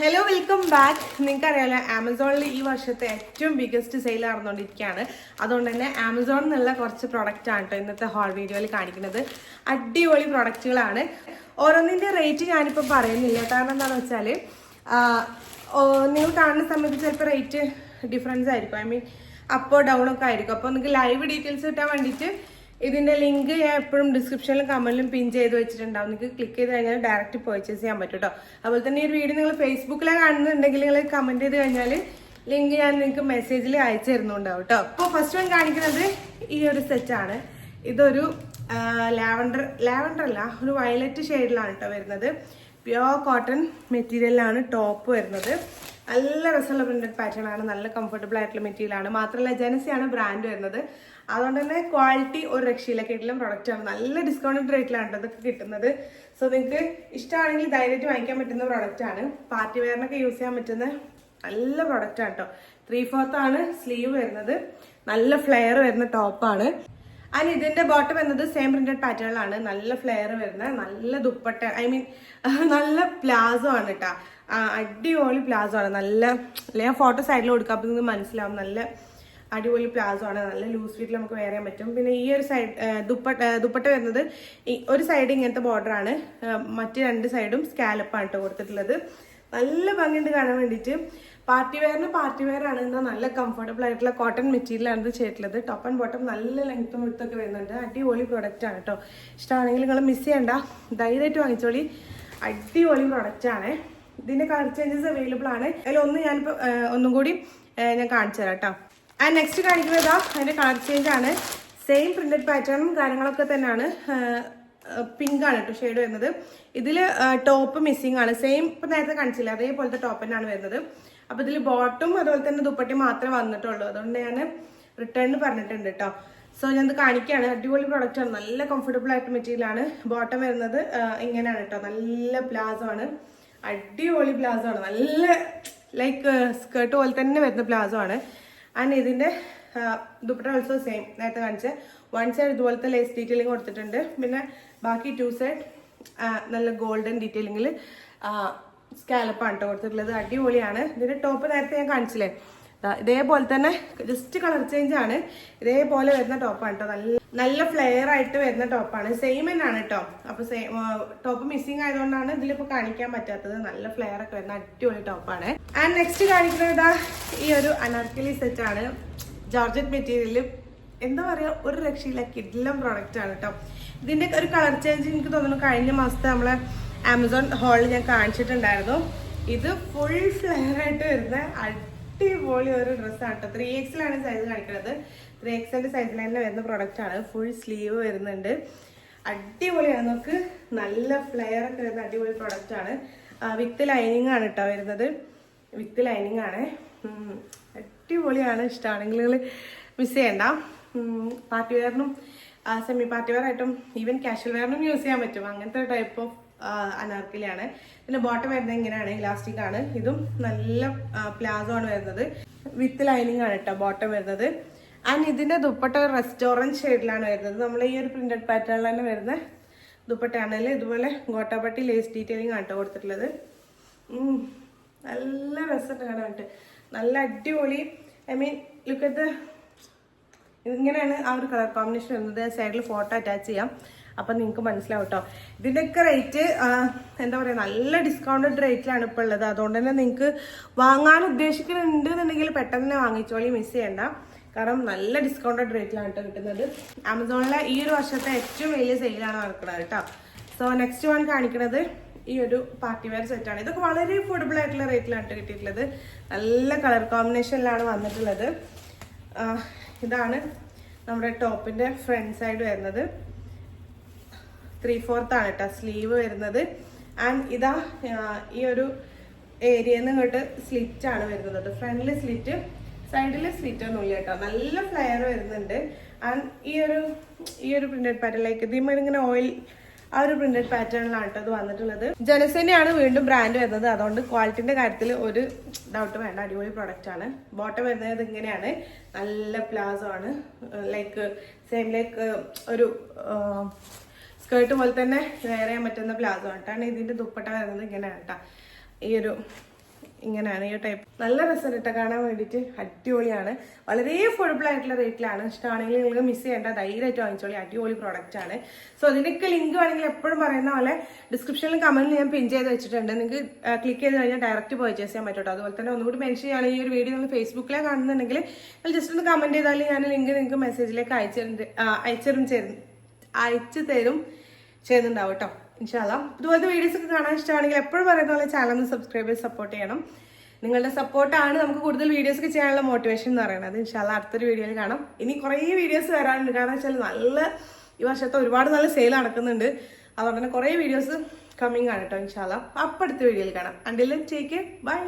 Hello welcome back. നിങ്ങൾക്കറിയാലോ ആമസോണിൽ ഈ വർഷത്തെ ഏറ്റവും ബിഗസ്റ്റ് സെയിൽ നടന്നുകൊണ്ടിരിക്കുകയാണ്. അതുകൊണ്ട് തന്നെ ആമസോണിൽ നിന്നുള്ള കുറച്ച് പ്രൊഡക്റ്റ് ആണ് കേട്ടോ ഇന്നത്തെ ഹോൾ വീഡിയോയിൽ കാണിക്കുന്നത്. അടിപൊളി പ്രൊഡക്റ്റുകളാണ്. ഓരോന്നിൻ്റെ റേറ്റ് ഞാനിപ്പോൾ പറയുന്നില്ല. കാരണം എന്താണെന്ന് വെച്ചാൽ നിങ്ങൾ കാണുന്ന സമയത്ത് ചിലപ്പോൾ റേറ്റ് ഡിഫറൻസ് ആയിരിക്കും. ഐ മീൻ അപ്പോ ഡൗൺ ഒക്കെ ആയിരിക്കും. അപ്പോൾ നിങ്ങൾക്ക് ലൈവ് ഡീറ്റെയിൽസ് കിട്ടാൻ വേണ്ടിയിട്ട് ഇതിന്റെ ലിങ്ക് ഞാൻ എപ്പോഴും ഡിസ്ക്രിപ്ഷനിലും കമന്റിലും പിൻ ചെയ്ത് വെച്ചിട്ടുണ്ടാവും. നിങ്ങൾക്ക് ക്ലിക്ക് ചെയ്ത് കഴിഞ്ഞാൽ ഡയറക്റ്റ് പർച്ചേസ് ചെയ്യാൻ പറ്റും കേട്ടോ. അതുപോലെ തന്നെ ഈ ഒരു വീഡിയോ നിങ്ങൾ ഫേസ്ബുക്കിലാണ് കാണുന്നുണ്ടെങ്കിൽ നിങ്ങൾ കമന്റ് ചെയ്ത് കഴിഞ്ഞാൽ ലിങ്ക് ഞാൻ നിങ്ങൾക്ക് മെസ്സേജിൽ അയച്ചു തരുന്നുണ്ടാവും കേട്ടോ. അപ്പോൾ ഫസ്റ്റ് വൺ കാണിക്കുന്നത് ഈ ഒരു സെറ്റാണ്. ഇതൊരു ലാവൻഡർ അല്ല, ഒരു വയലറ്റ് ഷെയ്ഡിലാണ് കേട്ടോ വരുന്നത്. പ്യോർ കോട്ടൺ മെറ്റീരിയലാണ് ടോപ്പ് വരുന്നത്. നല്ല രസമുള്ള പ്രിന്റഡ് പാറ്റേൺ ആണ്. നല്ല കംഫർട്ടബിൾ ആയിട്ടുള്ള മെറ്റീരിയൽ ആണ്. മാത്രമല്ല ജനസിയാണ് ബ്രാൻഡ് വരുന്നത്. അതുകൊണ്ട് തന്നെ ക്വാളിറ്റി ഒരു രക്ഷയിലൊക്കെ കിട്ടുന്ന പ്രൊഡക്റ്റ് ആണ്. നല്ല ഡിസ്കൗണ്ടഡ് റേറ്റിലാണ് ഇതൊക്കെ കിട്ടുന്നത്. സോ നിങ്ങൾക്ക് ഇഷ്ടമാണെങ്കിൽ ധൈര്യമായിട്ട് വാങ്ങിക്കാൻ പറ്റുന്ന പ്രൊഡക്റ്റ് ആണ്. പാർട്ടി വെയറിനൊക്കെ യൂസ് ചെയ്യാൻ പറ്റുന്ന നല്ല പ്രൊഡക്റ്റ് ആണ് കേട്ടോ. 3/4 ആണ് സ്ലീവ് വരുന്നത്. നല്ല ഫ്ലെയർ വരുന്ന ടോപ്പാണ്. ആൻഡ് ഇതിന്റെ ബോട്ടം വരുന്നത് സെയിം പ്രിന്റഡ് പാറ്റേണിലാണ്. നല്ല ഫ്ലെയർ വരുന്ന നല്ല ദുപ്പട്ട, ഐ മീൻ നല്ല പ്ലാസോ ആണ് കേട്ടോ. അടിപൊളി പ്ലാസോ ആണ്. നല്ല ഞാൻ ഫോട്ടോ സൈഡിൽ കൊടുക്കാം, അപ്പൊ നിങ്ങൾക്ക് മനസ്സിലാവും. നല്ല അടിപൊളി പ്ലാസോ ആണ്. നല്ല ലൂസ് ഫിറ്റിൽ നമുക്ക് വെയർ ചെയ്യാൻ പറ്റും. പിന്നെ ഈ ഒരു സൈഡ് ദുപ്പട്ട വരുന്നത് ഒരു സൈഡ് ഇങ്ങനത്തെ ബോർഡർ ആണ്, മറ്റ് രണ്ട് സൈഡും സ്കാലപ്പാണ് കേട്ടോ കൊടുത്തിട്ടുള്ളത്. നല്ല ഭംഗിയുണ്ട് കാണാൻ വേണ്ടിയിട്ട്. പാർട്ടി വെയർ ആണ്. എന്നാൽ നല്ല കംഫർട്ടബിൾ ആയിട്ടുള്ള കോട്ടൺ മെറ്റീരിയൽ ആണ് ഇത് ചെയ്തിട്ടുള്ളത്. ടോപ്പ് ആൻഡ് ബോട്ടം നല്ല ലെങ്ത്തും വിടുത്തൊക്കെ വരുന്നുണ്ട്. അടിപൊളി പ്രൊഡക്റ്റ് ആണ് കേട്ടോ. ഇഷ്ടമാണെങ്കിൽ നിങ്ങൾ മിസ് ചെയ്യണ്ട, ധൈര്യമായിട്ട് വാങ്ങിച്ചോളി. അടിപൊളി പ്രൊഡക്റ്റ് ആണ്. ഇതിന്റെ കളർ ചേഞ്ചസ് അവൈലബിൾ ആണ്. അതിലൊന്ന് ഞാനിപ്പോൾ ഒന്നും കൂടി ഞാൻ കാണിച്ചു തരാം കേട്ടോ. ആൻഡ് നെക്സ്റ്റ് കാണിക്കുന്നത് അതിന്റെ കളർ ചേഞ്ച് ആണ്. സെയിം പ്രിന്റഡ് പാറ്റേണും കാര്യങ്ങളൊക്കെ തന്നെയാണ്. പിങ്ക് ആണ് കേട്ടോ ഷെയ്ഡ് വരുന്നത്. ഇതിൽ ടോപ്പ് മിസ്സിംഗ് ആണ്. സെയിം ഇപ്പം നേരത്തെ കാണിച്ചില്ല അതേപോലത്തെ ടോപ്പ് തന്നെയാണ് വരുന്നത്. അപ്പോൾ ഇതിൽ ബോട്ടും അതുപോലെ തന്നെ ദുപ്പട്ടി മാത്രമേ വന്നിട്ടുള്ളൂ. അതുകൊണ്ട് ഞാൻ റിട്ടേൺ പറഞ്ഞിട്ടുണ്ട് കേട്ടോ. സോ ഞാനത് കാണിക്കുകയാണ്. അടിപൊളി പ്രൊഡക്റ്റ് ആണ്. നല്ല കംഫർട്ടബിൾ ആയിട്ട് മെറ്റീരിയൽ ആണ്. ബോട്ടം വരുന്നത് ഇങ്ങനെയാണ് കേട്ടോ. നല്ല പ്ലാസോ ആണ്. അടിപൊളി പ്ലാസോ ആണ്. നല്ല ലൈക്ക് സ്കേർട്ട് പോലെ തന്നെ വരുന്ന പ്ലാസോ ആണ്. ആൻഡ് ഇതിന്റെ ദുപ്പട്ട ഓൾസോ സെയിം നേരത്തെ കാണിച്ച വൺ സൈഡ് ഇതുപോലത്തെ ലേസ് ഡീറ്റെയിലിംഗ് കൊടുത്തിട്ടുണ്ട്. പിന്നെ ബാക്കി 2 സൈഡ് നല്ല ഗോൾഡൻ ഡീറ്റെയിലിംഗിൽ സ്കാലപ്പാണ് കേട്ടോ കൊടുത്തിട്ടുള്ളത്. അടിപൊളിയാണ്. ഇതിന്റെ ടോപ്പ് നേരത്തെ ഞാൻ കാണിച്ചില്ലേ, ഇതേപോലെ തന്നെ ജസ്റ്റ് കളർ ചേഞ്ച് ആണ്. ഇതേപോലെ വരുന്ന ടോപ്പാണ് കേട്ടോ. നല്ല ഫ്ലെയർ ആയിട്ട് വരുന്ന ടോപ്പാണ്. സെയിം തന്നെയാണ് കേട്ടോ. അപ്പൊ ടോപ്പ് മിസ്സിംഗ് ആയതുകൊണ്ടാണ് ഇതിലിപ്പോ കാണിക്കാൻ പറ്റാത്തത്. നല്ല ഫ്ലെയർ ഒക്കെ വരുന്ന അടിപൊളി ടോപ്പാണ്. ആൻഡ് നെക്സ്റ്റ് കാണിക്കുന്നത് ഈ ഒരു അനാർക്കലി സെറ്റ് ആണ്. ജോർജറ്റ് മെറ്റീരിയൽ, എന്താ പറയാ, ഒരു രക്ഷയില്ല, കിഡിലം പ്രോഡക്റ്റ് ആണ് കേട്ടോ. ഇതിന്റെ ഒരു കളർ ചേഞ്ച് എനിക്ക് തോന്നുന്നു കഴിഞ്ഞ മാസത്തെ നമ്മളെ ആമസോൺ ഹോളിൽ ഞാൻ കാണിച്ചിട്ടുണ്ടായിരുന്നു. ഇത് ഫുൾ ഫ്ലെയർ ആയിട്ട് വരുന്ന അടിപൊളി ഒരു ഡ്രസ്സാണ് കേട്ടോ. 3XL ആണ് സൈസ് കാണിക്കുന്നത്. 3XL സൈസിൽ തന്നെ വരുന്ന പ്രൊഡക്റ്റ് ആണ്. ഫുൾ സ്ലീവ് വരുന്നുണ്ട്. അടിപൊളിയാണ്. നമുക്ക് നല്ല ഫ്ലെയർ ഒക്കെ വരുന്ന അടിപൊളി പ്രൊഡക്റ്റ് ആണ്. വിത്ത് ലൈനിങ് ആണ് കേട്ടോ വരുന്നത്. വിത്ത് ലൈനിങ് ആണ്. അടിപൊളിയാണ്. ഇഷ്ടമാണെങ്കിൽ നിങ്ങൾ മിസ് ചെയ്യണ്ട. പാർട്ടി വെയറിനും സെമി പാർട്ടി വെയർ ആയിട്ടും ഈവൻ കാഷ്വൽ വെയറിനും യൂസ് ചെയ്യാൻ പറ്റും. അങ്ങനത്തെ ടൈപ്പ് ഓഫ് അനാർക്കലിയാണ്. പിന്നെ ബോട്ടം വരുന്നത് ഇങ്ങനെയാണ്, ഇലാസ്റ്റിക് ആണ്. ഇതും നല്ല പ്ലാസോ ആണ് വരുന്നത്. വിത്ത് ലൈനിങ് ആണ് കേട്ടോ ബോട്ടം വരുന്നത്. ആൻഡ് ഇതിന്റെ ദുപ്പട്ട റെസ്റ്റോറൻറ്റ് ഷെയ്ഡിലാണ് വരുന്നത്. നമ്മൾ ഈ ഒരു പ്രിന്റഡ് പാറ്റേണിൽ തന്നെ വരുന്ന ദുപ്പട്ടയാണെങ്കിൽ ഇതുപോലെ ഗോട്ടാപ്പട്ടി ലേസ് ഡീറ്റെയിലിംഗ് ആണ് കേട്ടോ കൊടുത്തിട്ടുള്ളത്. നല്ല രസമുണ്ട് കാണാൻ വേണ്ടിട്ട്. നല്ല അടിപൊളി, ഐ മീൻ ലുക്ക് അറ്റ് ഇങ്ങനെയാണ് ആ ഒരു കളർ കോമ്പിനേഷൻ വരുന്നത്. സൈഡിൽ ഫോട്ടോ അറ്റാച്ച് ചെയ്യാം, അപ്പം നിങ്ങൾക്ക് മനസ്സിലാവും കേട്ടോ. ഇതിൻ്റെയൊക്കെ റേറ്റ് എന്താ പറയുക, നല്ല ഡിസ്കൗണ്ടഡ് റേറ്റിലാണ് ഇപ്പോൾ ഉള്ളത്. അതുകൊണ്ട് തന്നെ നിങ്ങൾക്ക് വാങ്ങാൻ ഉദ്ദേശിക്കുന്നുണ്ട് എന്നുണ്ടെങ്കിൽ പെട്ടെന്ന് തന്നെ വാങ്ങിച്ചോളി, മിസ് ചെയ്യണ്ട. കാരണം നല്ല ഡിസ്കൗണ്ടഡ് റേറ്റിലാണ് കേട്ടോ കിട്ടുന്നത്. ആമസോണിലെ ഈ ഒരു വർഷത്തെ ഏറ്റവും വലിയ സെയിലാണ് നടക്കുന്നത് കേട്ടോ. സോ നെക്സ്റ്റ് വൺ കാണിക്കുന്നത് ഈ ഒരു പാർട്ടി വെയർ സെറ്റാണ്. ഇതൊക്കെ വളരെ അഫോർഡബിൾ ആയിട്ടുള്ള റേറ്റിലാണ് കിട്ടിയിട്ടുള്ളത്. നല്ല കളർ കോമ്പിനേഷനിലാണ് വന്നിട്ടുള്ളത്. ഇതാണ് നമ്മുടെ ടോപ്പിന്റെ ഫ്രണ്ട് സൈഡ് വരുന്നത്. 3/4 ആണ് കേട്ടോ സ്ലീവ് വരുന്നത്. ആൻഡ് ഇതാ ഈ ഒരു ഏരിയയിൽ നിന്ന് ഇങ്ങോട്ട് സ്ലിറ്റ് ആണ് വരുന്നത്. ഫ്രണ്ടില് സ്ലിറ്റ്, സൈഡിൽ സ്ലിറ്റ് ഒന്നുമില്ല കേട്ടോ. നല്ല ഫ്ലെയർ വരുന്നുണ്ട്. ആൻഡ് ഈ ഒരു പ്രിന്റഡ് പാറ്റേൺ ലൈക്ക് ഇതിങ്ങനെ ഓയിൽ ആ ഒരു പ്രിന്റഡ് പാറ്റേണിലാണ് കേട്ടോ അത് വന്നിട്ടുള്ളത്. ജനസേനയാണ് വീണ്ടും ബ്രാൻഡ് വരുന്നത്. അതുകൊണ്ട് ക്വാളിറ്റിന്റെ കാര്യത്തിൽ ഒരു ഡൗട്ട് വേണ്ട. അടിപൊളി പ്രൊഡക്റ്റ് ആണ്. ബോട്ടം വരുന്നത് ഇങ്ങനെയാണ്. നല്ല പ്ലാസോ ആണ്. ലൈക്ക് സെയിം ലൈക്ക് ഒരു സ്കേർട്ട് പോലെ തന്നെ വെയർ ചെയ്യാൻ പറ്റുന്ന പ്ലാസോ ആണ് കേട്ടോ. ഇതിന്റെ ദുപ്പട്ട വരുന്നത് ഇങ്ങനെയാണ് കേട്ടോ. ഈ ഒരു ഇങ്ങനെയാണ് ഈ ടൈപ്പ്. നല്ല രസം ഇട്ട കാണാൻ വേണ്ടിയിട്ട് അടിപൊളിയാണ്. വളരെ അഫോർഡബിൾ ആയിട്ടുള്ള റേറ്റിലാണ്. ഇഷ്ടമാണെങ്കിൽ നിങ്ങൾക്ക് മിസ് ചെയ്യേണ്ട, ധൈര്യമായിട്ട് വാങ്ങിച്ചോളി. അടിപൊളി പ്രോഡക്റ്റ് ആണ്. സോ അതിനൊക്കെ ലിങ്ക് വേണമെങ്കിൽ എപ്പോഴും പറയുന്ന പോലെ ഡിസ്ക്രിപ്ഷനിലും കമന്റിൽ ഞാൻ പിൻ ചെയ്ത് വെച്ചിട്ടുണ്ട്. നിങ്ങൾക്ക് ക്ലിക്ക് ചെയ്ത് കഴിഞ്ഞാൽ ഡയറക്റ്റ് പർച്ചേസ് ചെയ്യാൻ പറ്റും. അതുപോലെ തന്നെ ഒന്നുകൂടി മെൻഷൻ ചെയ്യാണ്, ഈ ഒരു വീഡിയോ നിങ്ങൾ ഫേസ്ബുക്കിലെ കാണുന്നുണ്ടെങ്കിൽ നിങ്ങൾ ജസ്റ്റ് ഒന്ന് കമന്റ് ചെയ്താൽ ഞാൻ ലിങ്ക് നിങ്ങൾക്ക് മെസ്സേജിലേക്ക് അയച്ചു തരും ചെയ്യുന്നുണ്ടാവും കേട്ടോ, ഇൻഷാല്ലാ. ഇതുപോലത്തെ വീഡിയോസ് ഒക്കെ കാണാൻ ഇഷ്ടമാണെങ്കിൽ എപ്പോഴും പറയുന്ന പോലെ ചാനൽ ഒന്ന് സബ്സ്ക്രൈബ് ചെയ്ത് സപ്പോർട്ട് ചെയ്യണം. നിങ്ങളുടെ സപ്പോർട്ടാണ് നമുക്ക് കൂടുതൽ വീഡിയോസ് ഒക്കെ ചെയ്യാനുള്ള മോട്ടിവേഷൻ എന്ന് പറയുന്നത്. ഇൻഷാല്ലാ അടുത്തൊരു വീഡിയോയിൽ കാണാം. ഇനി കുറേ വീഡിയോസ് വരാനുണ്ട്. കാരണം വെച്ചാൽ ഈ വർഷത്തെ ഒരുപാട് നല്ല സെയിൽ നടക്കുന്നുണ്ട്. അതുകൊണ്ട് തന്നെ കുറേ വീഡിയോസ് കമ്മിങ് ആണ് കേട്ടോ, ഇൻഷാല്ലാ. അപ്പം അടുത്ത വീഡിയോയിൽ കാണാം. Until take care, by.